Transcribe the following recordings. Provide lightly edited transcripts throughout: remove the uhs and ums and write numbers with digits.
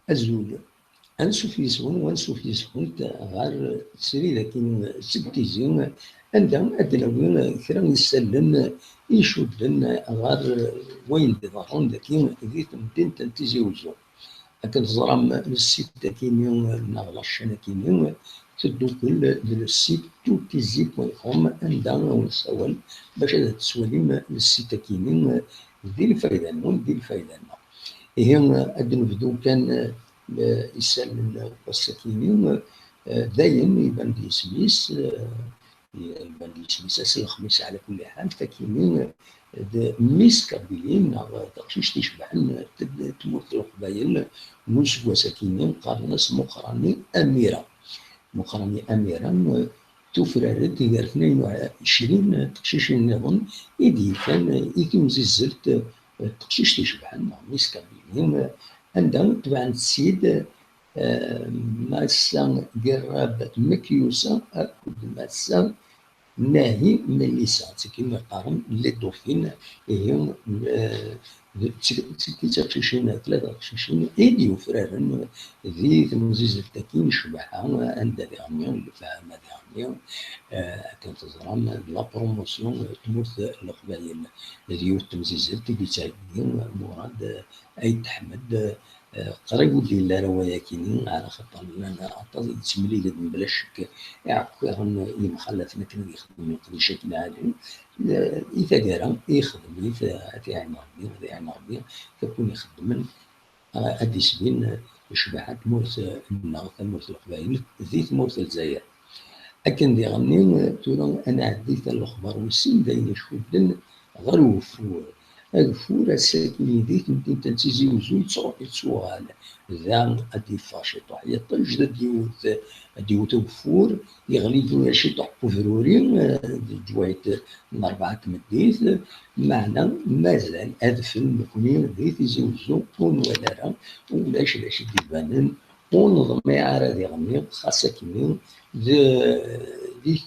الزوج أنسوف يسون وانسوف يسون غار تسري لكن سبتيزيون عندهم أدنوين كرا يسلن يشدن غار وين بضعون لكن ذي تمدين تنتزي وزو لكن زرام السيت كينيون نغلاشنا كينيون تدو كل السيت توتيزي.com عندها ونسول باش تسوليم السيت كينيون ذي الفايدة نون ذي الفايدة هي أدنبدو كان يسال السكينين دايم يبان لي سميس يبان لي سميس أس الخميس على كل حال فكينين ميس كابيلين تقشيش تشبعن تموت القبايل نسوا سكينين قارناس مقراني أميرة تفررت غير 22 تقشيش نظن إيدي كان يتمزي الزلت تقشيش تشبعن ميس كابيلين عندها تبع السيد ماسا قراب مكيوسا أكد ماسا ناهي مليسا كيما قارن لي دوفين هي تكتشيشين 3 تكتشيشين إيديو فرارن ذي تمزيز التكين شبحها عند ذي غميون لفهم ذي غميون كانت تزرم لا بروموسيون تموت القبايل ذي تمزيز التكين مراد أي تحمد قريب ودي لا رواية كينين على خطر لنا أعتقد تسملي قد بلا شك يعقوهن يمخلف لكن يخدم يقضي شكل عادي إذا قرا يخدم إذا يعني ربي تكون يخدم أدي سبين يشبعت مورث النغط مورث القبائل ذيت مورث الجزائر أكن دي غني تورا أنا عديت الأخبار والسين داين يشودن غير وفور الفور الساكنين ذيك ممكن تنتزي وزول تسوغال ذا أدي فاشي طحية طجد ديوت وفور يغلي دو شي طحبو فروري جوايت 4 مديث معنا مازال هذا فيلم كوني ذيك يزوزو ون ولا ولاش ديبانن ونظمي عرض يغني خاصة كمين ذيك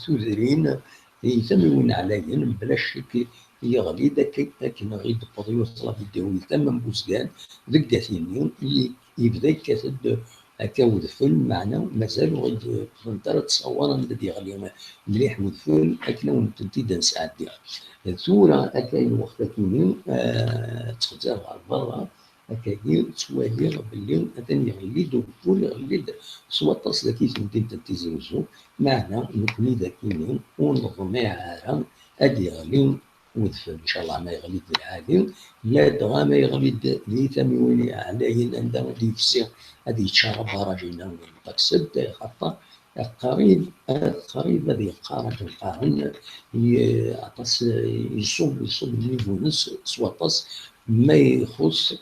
ثوذرين يتمون عليهم بلا شك يغلي داك غيد بطي وصلا في الدول تمام بوزقان ذاك داثينيون اللي يبدا كاتب هكا ودفل معنا مازال غيد فنتر تصور ندي يغلي مليح ودفل اكنا ونتنتي دنس عادي ثورة هكا الوقت كيني تخزر على برا هكاكي توالي باللي أتاني يغلي دكتور يغلي سواء تصل كيف ممكن تتزوجوا معنا نكوني ذاكيين ونظمي عارة أدي يغلي ودفل إن شاء الله ما يغلي بالعالي لا دغا ما يغلي لي ثمي عليه عندما يفسي هذه يتشارب راجينا تكسب خطأ قريب هذه القارة القارن يعطس يصب النيفو نص سواطس ما يخص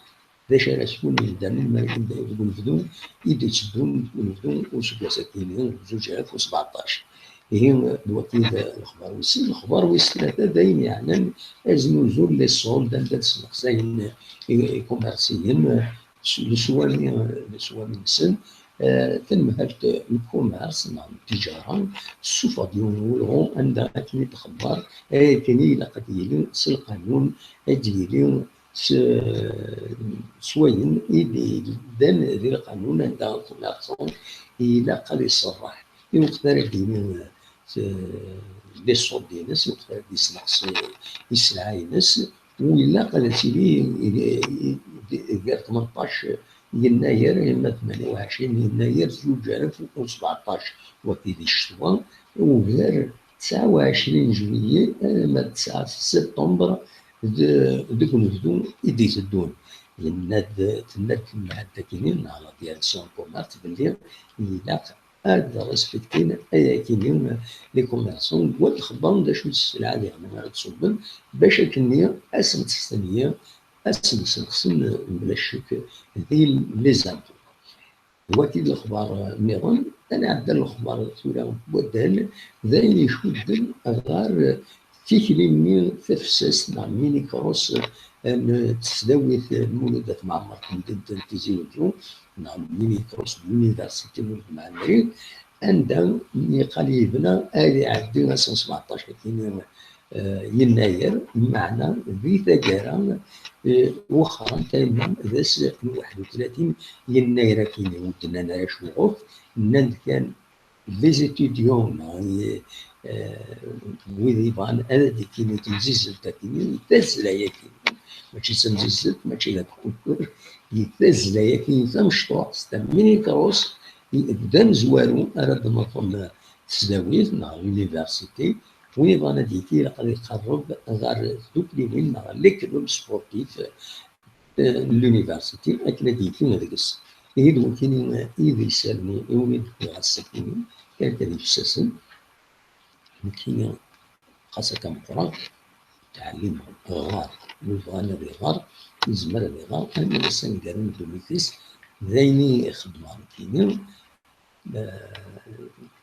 ذا شارع سكون يدان ما يقول فدون يدي تشدون ونفدون وسبع سكينين 2017 هي دلوقتي الاخبار والسن الاخبار والثلاثه دايما يعني لازم نزور لي صول دان السنقسين كوميرسيين سوا من سن تنمهد الكوميرس مع التجاره السوفا ديالو عندها كني تخبر كني لقد يلين القانون ديالي سوين دان ذي القانون عندها الكوميرسون الى قد يصرح يقدر يدير لي صوت ديال الناس يقدر يسلع الناس وإلا قال تيلي ديال 18 يناير إما 28 يناير 2017 وكيدي الشتوى وغير 29 جويي إما 9 سبتمبر دوك نبدو يدي تدون تناد مع الداكنين على ديال سون كوميرس باللي إلا هذا ريسبكتين كاينين لي كوميرسون والخبان دا شو السلعه اللي عندنا تصوبن باش كني اسم تستنيه اسم سنخصن بلا شك ذي لي زامبو وكي الاخبار نيرون انا عبد الاخبار ثورا ودان ذاين يشدن غار تيكليني تفسس مع ميني كروس تسداوي المولودات معمر كنت تزيوجو نعم ميني كروس باليونيفرسيتي مع المريض عندها قال يبنى هذه عندنا 117 كاين يناير معنا ذي ثقارة وخرا تايما ذاس 31 يناير كاين ودنا نرى شوعوف نان كان لي زيتيديون ويذ يبغان هذا كاين تمزيزلت كاين يتزلا ياكين ماشي تمزيزلت ماشي لا كونكور يتزلا ياكين تمشطوع ميني كروس بدا زوارو اراد نظن تسداويت مع لونيفرسيتي وين غانا ديكي يقدر يقرب غير دوك لي وين مع لي كلوب سبورتيف لونيفرسيتي اكلا ديكي ندقس إذ ممكن إذا يسالني يولد في السكين كانت هذه الساسن ممكن خاصة كمقرأ تعليم غار يبغى ذي غار يزمر ذي غار أنا لسان قارن دوميتيس ذيني خدمة كيني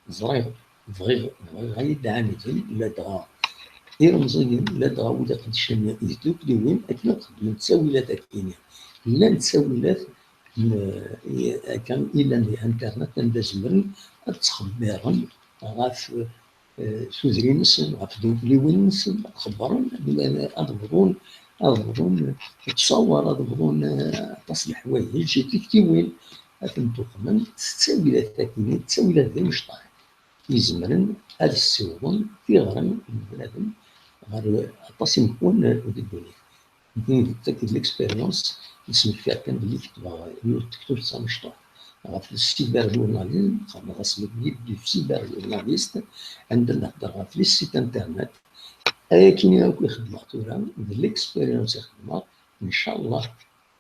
زريغ بغي غايد عامتين لا دغا إيرمزيين لا دغا ولا قد شمي يدوك لي وين أكنا خدمة تساويلات أكيني لا تساويلات كان إلا الانترنت ندازمرن تخبرن غاف سوزرينس غاف دوبلي وينس خبرن أضبطون تصور أضبطون تصلح حوايج تكتي وين أكنتو خمن تساويلات تاكيني تساويلات ذي مش طايح يزمرن هاد السيوطن في غرم بنادم غير أطاس يمكن ودي الدنيا يمكن تاكد ليكسبيريونس نسمح فيها كان بلي تكتب تصا مشطوح في السيبر جورناليزم خاص يدي في السيبر جورناليست عندنا نهضر في السيت انترنت كاين كل خدمه تورا ليكسبيريونس خدمه ان شاء الله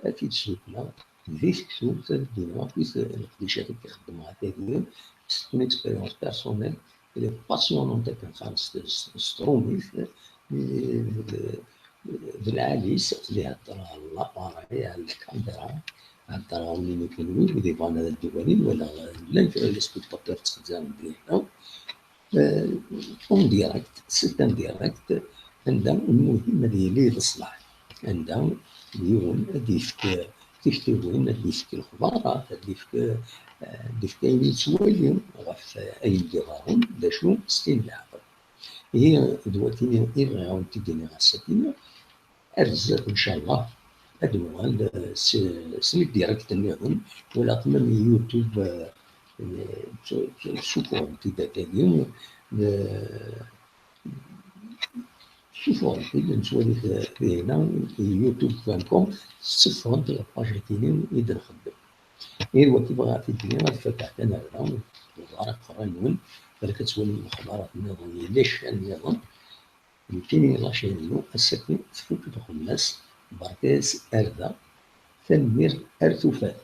اكيد سلوكنا ذيك كتب تدينا في القديشات اللي كيخدموها هذه سيت اون اكسبيريونس بيرسونيل اللي باسيونون تاع خالص سترومي بالعاليس اللي هضر على لاباري على الكاميرا هضر منين كنوي ودي فانا الدولين ولا لي سبيكتاتور تخدم ديالنا اون ديريكت سيتان ديريكت عندها المهمه ديالي للصلاح عندها اليوم ديفك تكتبون ديفك الخبارات ديفك كاين سواليم غف اي ديرهم داشو ستين العقل هي دواتي إبغي عاود تديني غاساتين أرزق إن شاء الله أدوان سميت ديريكت نيهم ولا قمم يوتيوب سوفون تيدا تاعي سوفون تيدا نسوالي في هنا youtube.com سوفون تيدا باجي تيني يدير خدم إذا كيبغى في الدنيا فتحت أنا هنا وغارق قرانون بركة تولي الأخبار النظامية ليش النظام يمكن لاشينو السكن تفوت دخل الناس بركاز أردا تنمير أرتفاع